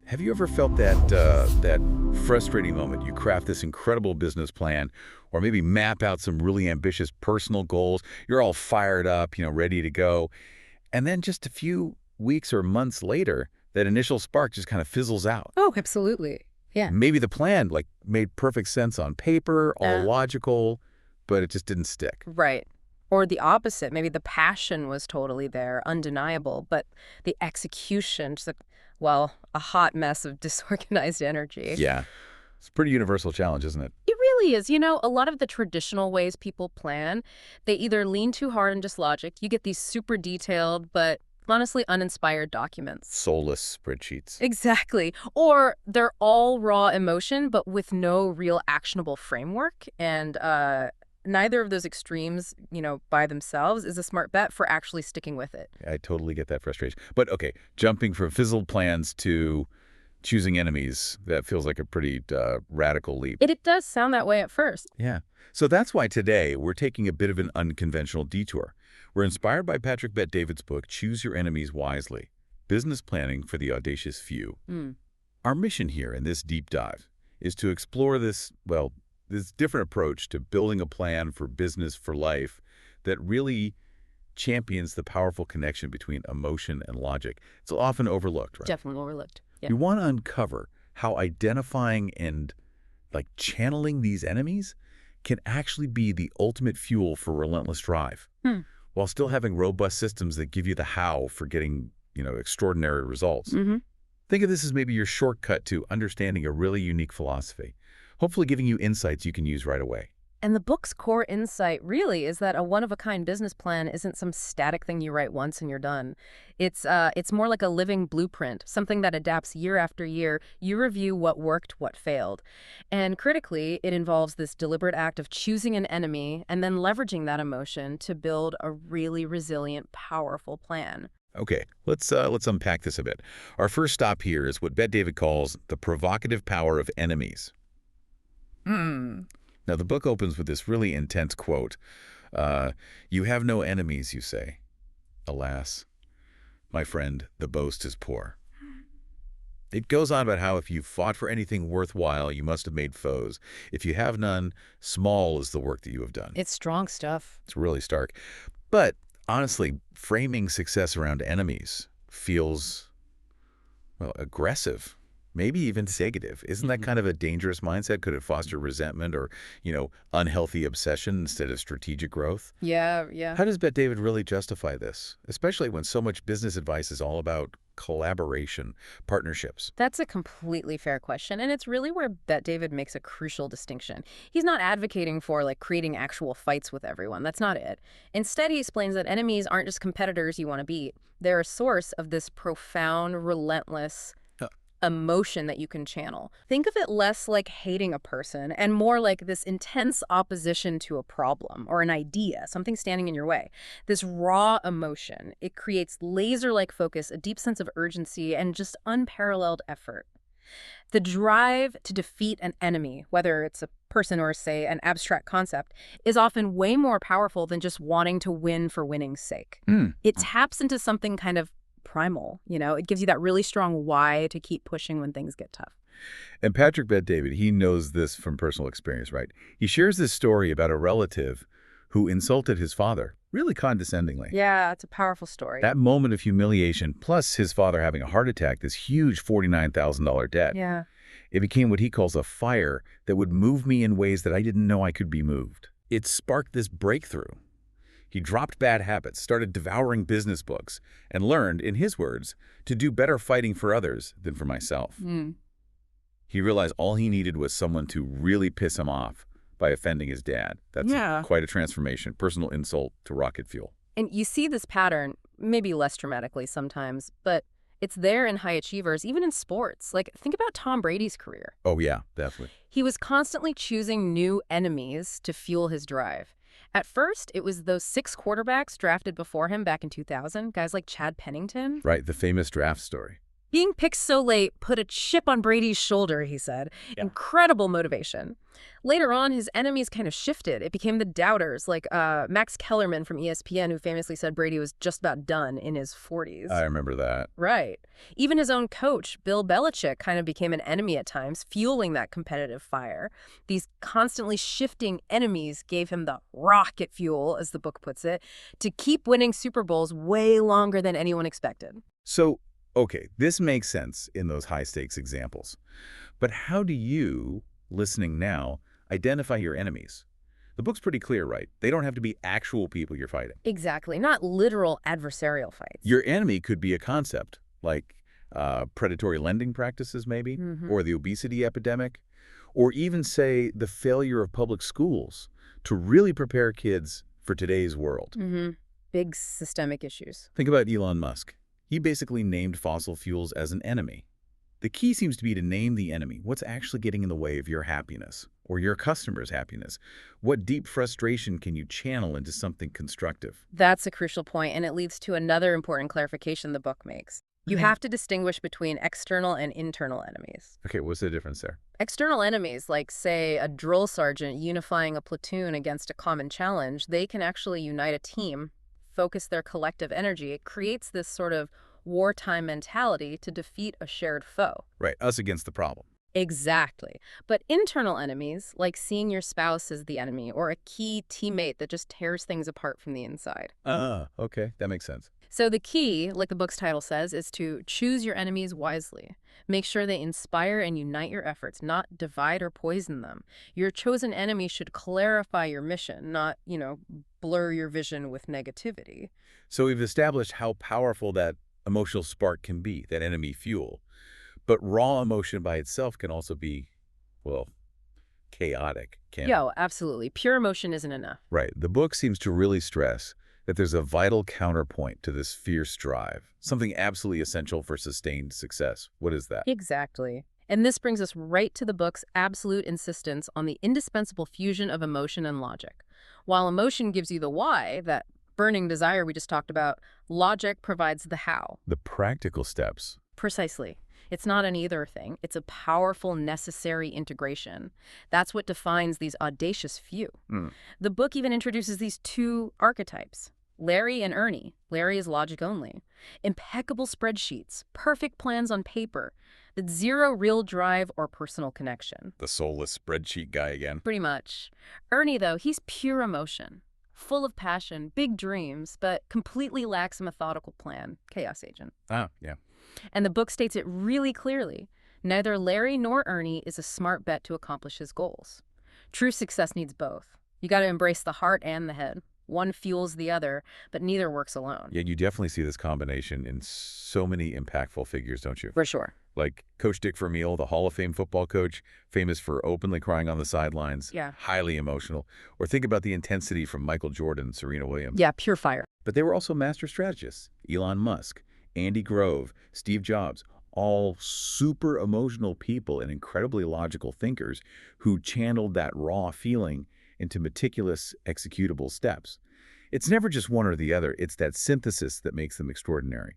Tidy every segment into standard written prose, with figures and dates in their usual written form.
Have you ever felt that frustrating moment? You craft this incredible business plan, or maybe map out some really ambitious personal goals. You're all fired up, ready to go, and then just a few weeks or months later, that initial spark just kind of fizzles out. Oh, absolutely. Yeah. Maybe the plan made perfect sense on paper, all logical, but it just didn't stick. Right. Or the opposite. Maybe the passion was totally there, undeniable, but the execution, just a hot mess of disorganized energy. Yeah, it's a pretty universal challenge, isn't it? It really is. A lot of the traditional ways people plan, they either lean too hard on just logic. You get these super detailed, but honestly uninspired documents. Soulless spreadsheets. Exactly. Or they're all raw emotion, but with no real actionable framework. And neither of those extremes, by themselves is a smart bet for actually sticking with it. I totally get that frustration. But okay, jumping from fizzled plans to choosing enemies, that feels like a pretty radical leap. It does sound that way at first. Yeah. So that's why today we're taking a bit of an unconventional detour. We're inspired by Patrick Bet-David's book, Choose Your Enemies Wisely, Business Planning for the Audacious Few. Our mission here in this deep dive is to explore this different approach to building a plan for business, for life, that really champions the powerful connection between emotion and logic. It's often overlooked, right? Definitely overlooked. Yeah. We want to uncover how identifying and channeling these enemies can actually be the ultimate fuel for relentless drive, while still having robust systems that give you the how for getting, extraordinary results. Think of this as maybe your shortcut to understanding a really unique philosophy, hopefully giving you insights you can use right away. And the book's core insight really is that a one-of-a-kind business plan isn't some static thing you write once and you're done. It's more like a living blueprint, something that adapts year after year. You review what worked, what failed. And critically, it involves this deliberate act of choosing an enemy and then leveraging that emotion to build a really resilient, powerful plan. Okay, let's unpack this a bit. Our first stop here is what Bet-David calls the provocative power of enemies. Now, the book opens with this really intense quote. You have no enemies, you say. Alas, my friend, the boast is poor. It goes on about how if you fought for anything worthwhile, you must have made foes. If you have none, small is the work that you have done. It's strong stuff. It's really stark. But honestly, framing success around enemies feels, aggressive. Maybe even negative. Isn't that kind of a dangerous mindset? Could it foster resentment or, unhealthy obsession instead of strategic growth? Yeah. How does Bet-David really justify this, especially when so much business advice is all about collaboration, partnerships? That's a completely fair question, and it's really where Bet-David makes a crucial distinction. He's not advocating for creating actual fights with everyone. That's not it. Instead, he explains that enemies aren't just competitors you want to beat. They're a source of this profound, relentless emotion that you can channel. Think of it less like hating a person and more like this intense opposition to a problem or an idea, something standing in your way. This raw emotion, it creates laser-like focus, a deep sense of urgency, and just unparalleled effort. The drive to defeat an enemy, whether it's a person or, say, an abstract concept, is often way more powerful than just wanting to win for winning's sake. It taps into something kind of primal, it gives you that really strong why to keep pushing when things get tough. And Patrick Bet-David, he knows this from personal experience, right? He shares this story about a relative who insulted his father, really condescendingly. Yeah, it's a powerful story. That moment of humiliation, plus his father having a heart attack, this huge $49,000 debt. Yeah. It became what he calls a fire that would move me in ways that I didn't know I could be moved. It sparked this breakthrough. He dropped bad habits, started devouring business books, and learned, in his words, to do better fighting for others than for myself. He realized all he needed was someone to really piss him off by offending his dad. That's quite a transformation, personal insult to rocket fuel. And you see this pattern, maybe less dramatically sometimes, but it's there in high achievers, even in sports. Think about Tom Brady's career. Oh, yeah, definitely. He was constantly choosing new enemies to fuel his drive. At first, it was those 6 quarterbacks drafted before him back in 2000, guys like Chad Pennington. Right, the famous draft story. Being picked so late put a chip on Brady's shoulder, he said. Yeah. Incredible motivation. Later on, his enemies kind of shifted. It became the doubters, like Max Kellerman from ESPN, who famously said Brady was just about done in his 40s. I remember that. Right. Even his own coach, Bill Belichick, kind of became an enemy at times, fueling that competitive fire. These constantly shifting enemies gave him the rocket fuel, as the book puts it, to keep winning Super Bowls way longer than anyone expected. So, okay, this makes sense in those high-stakes examples. But how do you, listening now, identify your enemies? The book's pretty clear, right? They don't have to be actual people you're fighting. Exactly. Not literal adversarial fights. Your enemy could be a concept, like predatory lending practices, maybe, or the obesity epidemic, or even, say, the failure of public schools to really prepare kids for today's world. Big systemic issues. Think about Elon Musk. He basically named fossil fuels as an enemy. The key seems to be to name the enemy. What's actually getting in the way of your happiness or your customer's happiness? What deep frustration can you channel into something constructive? That's a crucial point, and it leads to another important clarification the book makes. You have to distinguish between external and internal enemies. Okay, what's the difference there? External enemies, like, say, a drill sergeant unifying a platoon against a common challenge, they can actually unite a team, focus their collective energy. It creates this sort of wartime mentality to defeat a shared foe. Right, us against the problem. Exactly. But internal enemies, like seeing your spouse as the enemy or a key teammate that just tears things apart from the inside. Okay, that makes sense. So the key, like the book's title says, is to choose your enemies wisely. Make sure they inspire and unite your efforts, not divide or poison them. Your chosen enemy should clarify your mission, not, blur your vision with negativity. So we've established how powerful that emotional spark can be, that enemy fuel. But raw emotion by itself can also be, well, chaotic, can't it? Yo, absolutely. Pure emotion isn't enough. Right. The book seems to really stress that there's a vital counterpoint to this fierce drive, something absolutely essential for sustained success. What is that? Exactly. And this brings us right to the book's absolute insistence on the indispensable fusion of emotion and logic. While emotion gives you the why, that burning desire we just talked about, logic provides the how. The practical steps. Precisely. It's not an either thing. It's a powerful, necessary integration. That's what defines these audacious few. The book even introduces these two archetypes, Larry and Ernie. Larry is logic only. Impeccable spreadsheets, perfect plans on paper, but zero real drive or personal connection. The soulless spreadsheet guy again. Pretty much. Ernie, though, he's pure emotion. Full of passion, big dreams, but completely lacks a methodical plan. Chaos agent. Yeah. And the book states it really clearly. Neither Larry nor Ernie is a smart bet to accomplish his goals. True success needs both. You got to embrace the heart and the head. One fuels the other, but neither works alone. Yeah, you definitely see this combination in so many impactful figures, don't you? For sure. Like Coach Dick Vermeil, the Hall of Fame football coach, famous for openly crying on the sidelines. Yeah. Highly emotional. Or think about the intensity from Michael Jordan and Serena Williams. Yeah, pure fire. But they were also master strategists. Elon Musk, Andy Grove, Steve Jobs, all super emotional people and incredibly logical thinkers who channeled that raw feeling into meticulous executable steps. It's never just one or the other. It's that synthesis that makes them extraordinary,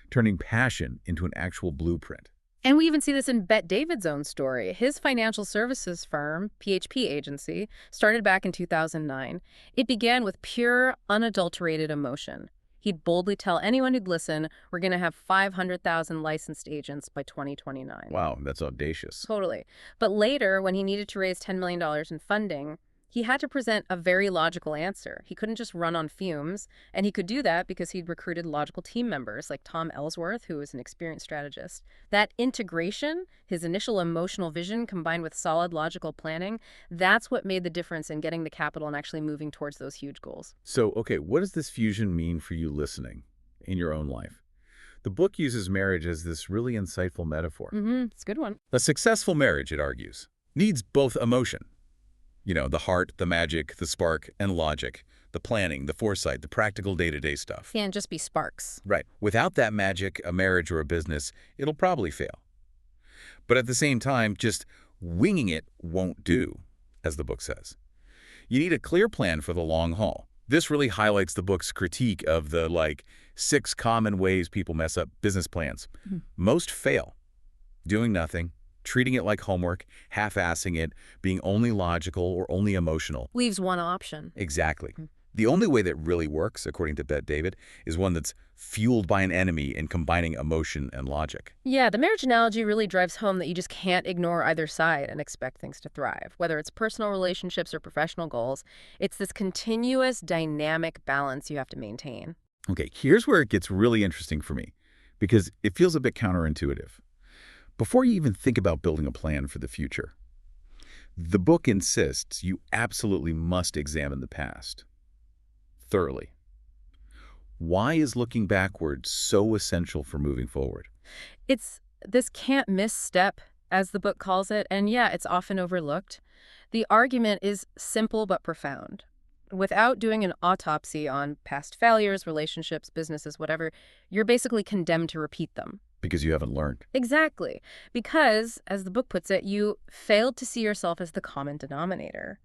turning passion into an actual blueprint. And we even see this in Bet David's own story. His financial services firm, PHP Agency, started back in 2009. It began with pure, unadulterated emotion. He'd boldly tell anyone who'd listen, we're going to have 500,000 licensed agents by 2029. Wow, that's audacious. Totally. But later, when he needed to raise $10 million in funding, he had to present a very logical answer. He couldn't just run on fumes, and he could do that because he'd recruited logical team members like Tom Ellsworth, who was an experienced strategist. That integration, his initial emotional vision combined with solid logical planning, that's what made the difference in getting the capital and actually moving towards those huge goals. So, okay, what does this fusion mean for you listening in your own life? The book uses marriage as this really insightful metaphor. It's a good one. A successful marriage, it argues, needs both emotion. The heart, the magic, the spark, and logic, the planning, the foresight, the practical day-to-day stuff. Can't just be sparks. Right. Without that magic, a marriage or a business, it'll probably fail. But at the same time, just winging it won't do, as the book says. You need a clear plan for the long haul, This really highlights the book's critique of the, 6 common ways people mess up business plans. Most fail. Doing nothing, treating it like homework, half-assing it, being only logical or only emotional. Leaves one option. Exactly. The only way that really works, according to Bet David, is one that's fueled by an enemy and combining emotion and logic. Yeah, the marriage analogy really drives home that you just can't ignore either side and expect things to thrive. Whether it's personal relationships or professional goals, it's this continuous dynamic balance you have to maintain. Okay, here's where it gets really interesting for me, because it feels a bit counterintuitive. Before you even think about building a plan for the future, the book insists you absolutely must examine the past thoroughly. Why is looking backwards so essential for moving forward? It's this can't miss step, as the book calls it, and yeah, it's often overlooked. The argument is simple but profound. Without doing an autopsy on past failures, relationships, businesses, whatever, you're basically condemned to repeat them. Because you haven't learned. Exactly. Because, as the book puts it, you failed to see yourself as the common denominator.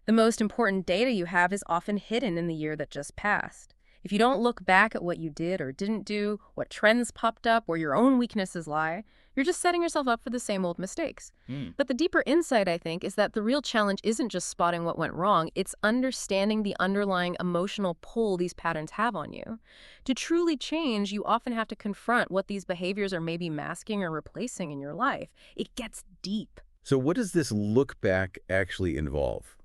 The most important data you have is often hidden in the year that just passed. If you don't look back at what you did or didn't do, what trends popped up, where your own weaknesses lie, you're just setting yourself up for the same old mistakes. But the deeper insight, I think, is that the real challenge isn't just spotting what went wrong, it's understanding the underlying emotional pull these patterns have on you. To truly change, you often have to confront what these behaviors are maybe masking or replacing in your life. It gets deep. So what does this look back actually involve?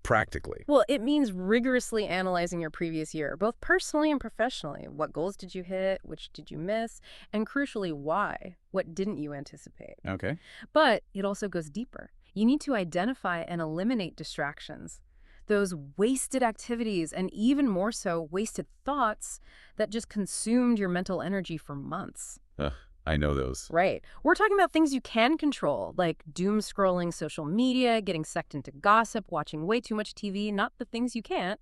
Practically? Well, it means rigorously analyzing your previous year, both personally and professionally. What goals did you hit? Which did you miss? And crucially, why? What didn't you anticipate? Okay. But it also goes deeper. You need to identify and eliminate distractions, those wasted activities, and even more so, wasted thoughts that just consumed your mental energy for months. I know those. Right. We're talking about things you can control, like doom scrolling social media, getting sucked into gossip, watching way too much TV, not the things you can't.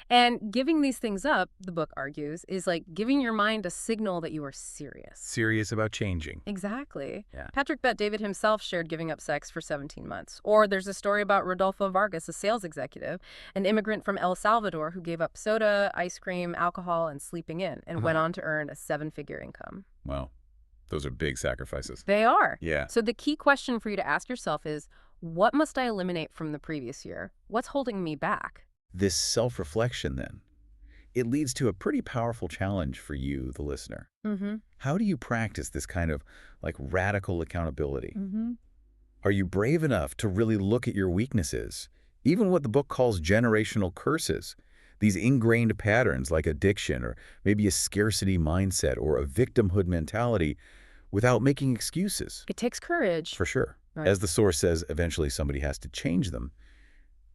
And giving these things up, the book argues, is like giving your mind a signal that you are serious. Serious about changing. Exactly. Yeah. Patrick Bet David himself shared giving up sex for 17 months. Or there's a story about Rodolfo Vargas, a sales executive, an immigrant from El Salvador who gave up soda, ice cream, alcohol, and sleeping in, and went on to earn a 7-figure income. Wow. Those are big sacrifices. They are. Yeah. So the key question for you to ask yourself is, what must I eliminate from the previous year? What's holding me back? This self-reflection, then, it leads to a pretty powerful challenge for you, the listener. How do you practice this kind of, radical accountability? Are you brave enough to really look at your weaknesses, even what the book calls generational curses, these ingrained patterns like addiction or maybe a scarcity mindset or a victimhood mentality, without making excuses? It takes courage. For sure. Right. As the source says, eventually somebody has to change them.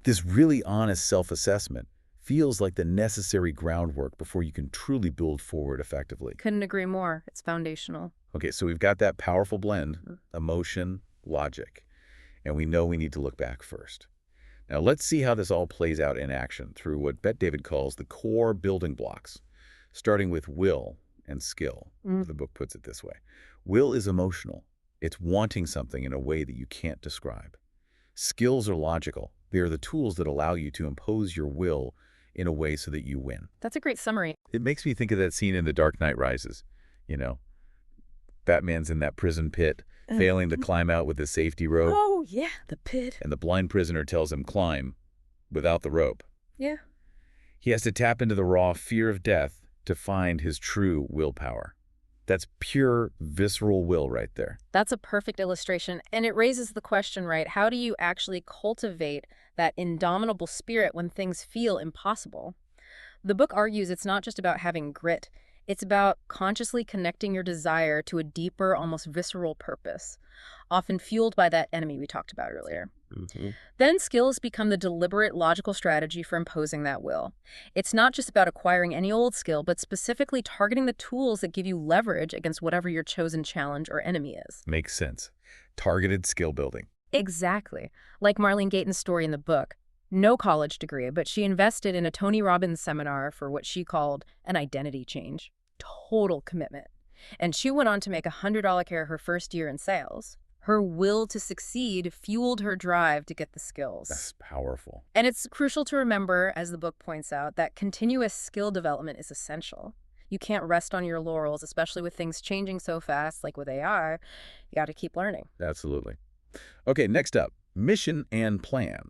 This really honest self-assessment feels like the necessary groundwork before you can truly build forward effectively. Couldn't agree more. It's foundational. Okay, so we've got that powerful blend, emotion, logic, and we know we need to look back first. Now let's see how this all plays out in action through what Bet David calls the core building blocks, starting with will and skill. The book puts it this way. Will is emotional. It's wanting something in a way that you can't describe. Skills are logical. They are the tools that allow you to impose your will in a way so that you win. That's a great summary. It makes me think of that scene in The Dark Knight Rises. Batman's in that prison pit, failing to climb out with his safety rope. Oh, yeah, the pit. And the blind prisoner tells him climb without the rope. Yeah. He has to tap into the raw fear of death to find his true willpower. That's pure visceral will right there. That's a perfect illustration. And it raises the question, right? How do you actually cultivate that indomitable spirit when things feel impossible? The book argues it's not just about having grit. It's about consciously connecting your desire to a deeper, almost visceral purpose, often fueled by that enemy we talked about earlier. Then skills become the deliberate, logical strategy for imposing that will. It's not just about acquiring any old skill, but specifically targeting the tools that give you leverage against whatever your chosen challenge or enemy is. Makes sense. Targeted skill building. Exactly. Like Marlene Gayton's story in the book. No college degree, but she invested in a Tony Robbins seminar for what she called an identity change. Total commitment. And she went on to make $100K her first year in sales. Her will to succeed fueled her drive to get the skills. That's powerful. And it's crucial to remember, as the book points out, that continuous skill development is essential. You can't rest on your laurels, especially with things changing so fast, like with AI. You got to keep learning. Absolutely. Okay, next up, mission and plan.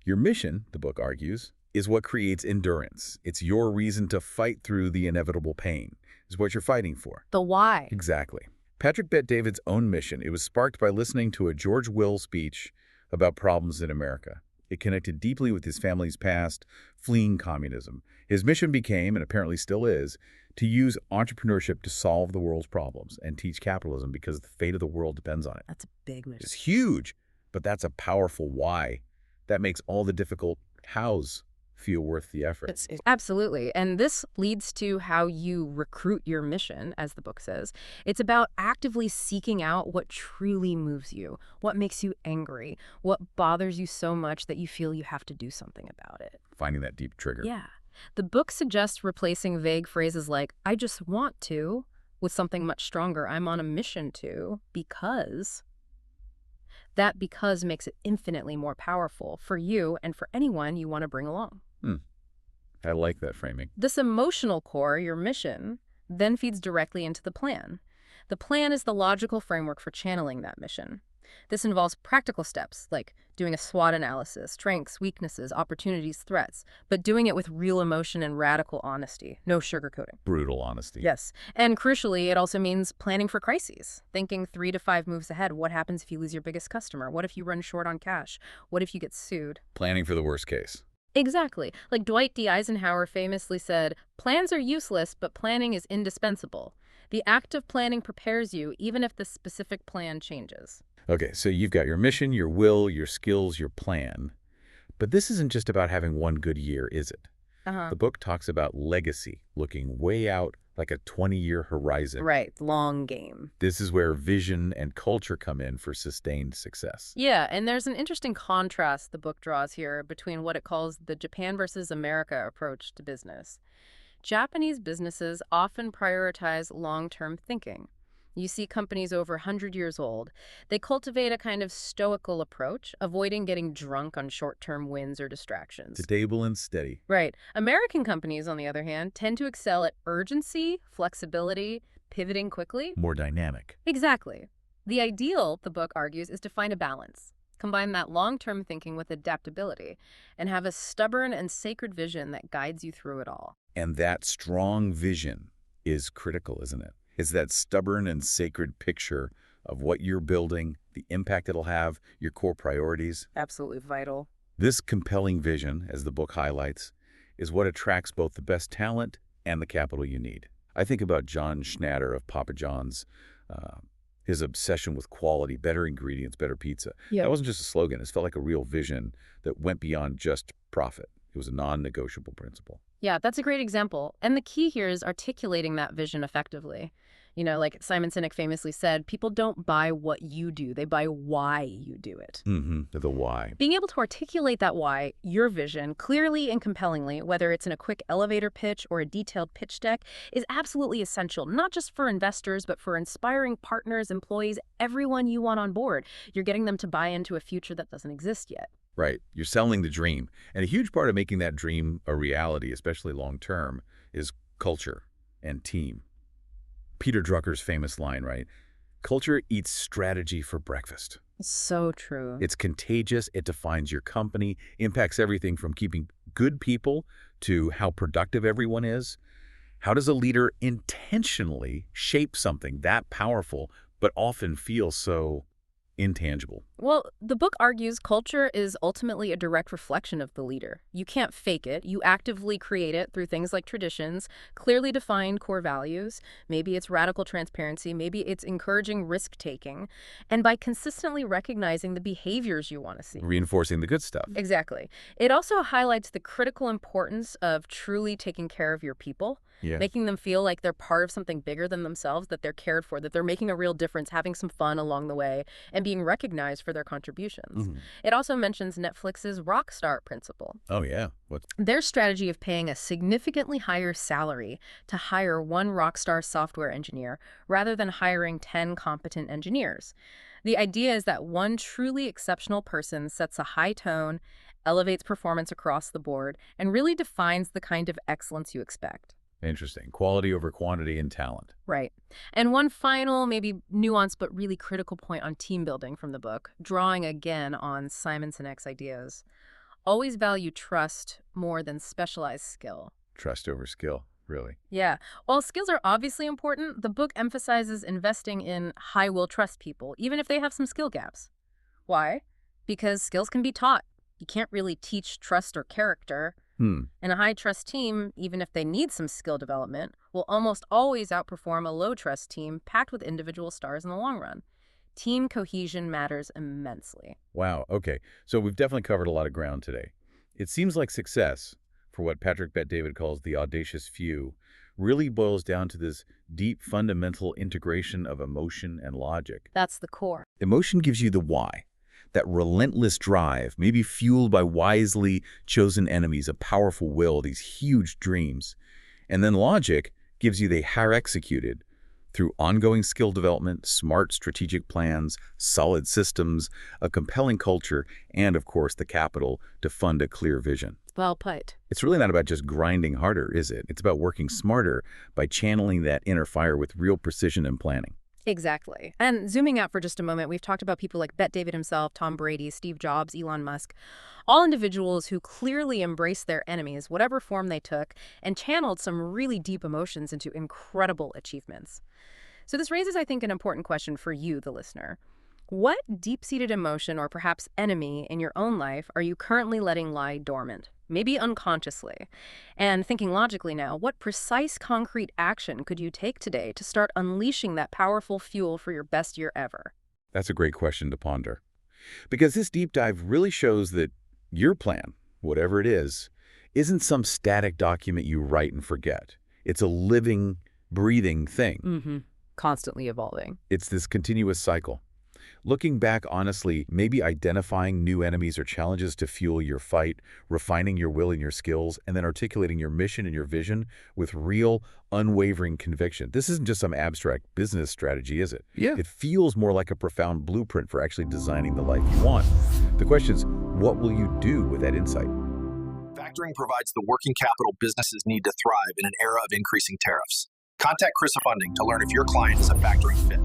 Your mission, the book argues, is what creates endurance. It's your reason to fight through the inevitable pain. It's what you're fighting for. The why. Exactly. Patrick Bet-David's own mission, it was sparked by listening to a George Will speech about problems in America. It connected deeply with his family's past, fleeing communism. His mission became, and apparently still is, to use entrepreneurship to solve the world's problems and teach capitalism because the fate of the world depends on it. That's a big mission. It's huge, but that's a powerful why. That makes all the difficult hows feel worth the effort. Absolutely. And this leads to how you recruit your mission, as the book says. It's about actively seeking out what truly moves you, what makes you angry, what bothers you so much that you feel you have to do something about it. Finding that deep trigger. Yeah. The book suggests replacing vague phrases like, I just want to, with something much stronger, I'm on a mission to, because. That because makes it infinitely more powerful for you and for anyone you want to bring along. I like that framing. This emotional core, your mission, then feeds directly into the plan. The plan is the logical framework for channeling that mission. This involves practical steps like doing a SWOT analysis, strengths, weaknesses, opportunities, threats, but doing it with real emotion and radical honesty, no sugarcoating. Brutal honesty. Yes. And crucially, it also means planning for crises, thinking 3 to 5 moves ahead. What happens if you lose your biggest customer? What if you run short on cash? What if you get sued? Planning for the worst case. Exactly. Like Dwight D. Eisenhower famously said, plans are useless, but planning is indispensable. The act of planning prepares you, even if the specific plan changes. Okay, so you've got your mission, your will, your skills, your plan. But this isn't just about having one good year, is it? The book talks about legacy, looking way out like a 20-year horizon. Right, long game. This is where vision and culture come in for sustained success. Yeah, and there's an interesting contrast the book draws here between what it calls the Japan versus America approach to business. Japanese businesses often prioritize long-term thinking. You see companies over 100 years old. They cultivate a kind of stoical approach, avoiding getting drunk on short-term wins or distractions. Stable and steady. Right. American companies, on the other hand, tend to excel at urgency, flexibility, pivoting quickly. More dynamic. Exactly. The ideal, the book argues, is to find a balance. Combine that long-term thinking with adaptability and have a stubborn and sacred vision that guides you through it all. And that strong vision is critical, isn't it? It's that stubborn and sacred picture of what you're building, the impact it'll have, your core priorities. Absolutely vital. This compelling vision, as the book highlights, is what attracts both the best talent and the capital you need. I think about John Schnatter of Papa John's, his obsession with quality, better ingredients, better pizza. Yep. That wasn't just a slogan. It felt like a real vision that went beyond just profit. It was a non-negotiable principle. Yeah, that's a great example. And the key here is articulating that vision effectively. You know, like Simon Sinek famously said, people don't buy what you do, they buy why you do it. The why. Being able to articulate that why, your vision, clearly and compellingly, whether it's in a quick elevator pitch or a detailed pitch deck, is absolutely essential, not just for investors, but for inspiring partners, employees, everyone you want on board. You're getting them to buy into a future that doesn't exist yet. Right. You're selling the dream. And a huge part of making that dream a reality, especially long-term, is culture and team. Peter Drucker's famous line, right? Culture eats strategy for breakfast. So true. It's contagious. It defines your company, impacts everything from keeping good people to how productive everyone is. How does a leader intentionally shape something that powerful, but often feels so intangible? Well, the book argues culture is ultimately a direct reflection of the leader. You can't fake it. You actively create it through things like traditions, clearly defined core values. Maybe it's radical transparency. Maybe it's encouraging risk-taking. And by consistently recognizing the behaviors you want to see. Reinforcing the good stuff. Exactly. It also highlights the critical importance of truly taking care of your people. Yeah. Making them feel like they're part of something bigger than themselves, that they're cared for, that they're making a real difference, having some fun along the way, and being recognized for their contributions. It also mentions Netflix's Rockstar principle. Oh, yeah. Their strategy of paying a significantly higher salary to hire one Rockstar software engineer rather than hiring 10 competent engineers. The idea is that one truly exceptional person sets a high tone, elevates performance across the board, and really defines the kind of excellence you expect. Interesting. Quality over quantity in talent. Right. And one final, maybe nuanced but really critical point on team building from the book, drawing again on Simon Sinek's ideas. Always value trust more than specialized skill. Trust over skill, really. Yeah. While skills are obviously important, the book emphasizes investing in high-will trust people, even if they have some skill gaps. Why? Because skills can be taught. You can't really teach trust or character. And a high-trust team, even if they need some skill development, will almost always outperform a low-trust team packed with individual stars in the long run. Team cohesion matters immensely. Wow. Okay. So we've definitely covered a lot of ground today. It seems like success, for what Patrick Bet-David calls the audacious few, really boils down to this deep fundamental integration of emotion and logic. That's the core. Emotion gives you the why. That relentless drive, maybe fueled by wisely chosen enemies, a powerful will, these huge dreams. And then logic gives you the how executed through ongoing skill development, smart strategic plans, solid systems, a compelling culture, and of course the capital to fund a clear vision. Well put. It's really not about just grinding harder, is it? It's about working smarter by channeling that inner fire with real precision and planning. Exactly. And zooming out for just a moment, we've talked about people like Bet-David himself, Tom Brady, Steve Jobs, Elon Musk, all individuals who clearly embraced their enemies, whatever form they took, and channeled some really deep emotions into incredible achievements. So this raises, I think, an important question for you, the listener. What deep-seated emotion or perhaps enemy in your own life are you currently letting lie dormant? Maybe unconsciously. And thinking logically now, what precise concrete action could you take today to start unleashing that powerful fuel for your best year ever? That's a great question to ponder. Because this deep dive really shows that your plan, whatever it is, isn't some static document you write and forget. It's a living, breathing thing. Constantly evolving. It's this continuous cycle. Looking back honestly, maybe identifying new enemies or challenges to fuel your fight, refining your will and your skills, and then articulating your mission and your vision with real, unwavering conviction. This isn't just some abstract business strategy, is it? Yeah. It feels more like a profound blueprint for actually designing the life you want. The question is, what will you do with that insight? Factoring provides the working capital businesses need to thrive in an era of increasing tariffs. Contact Chris Funding to learn if your client is a factoring fit.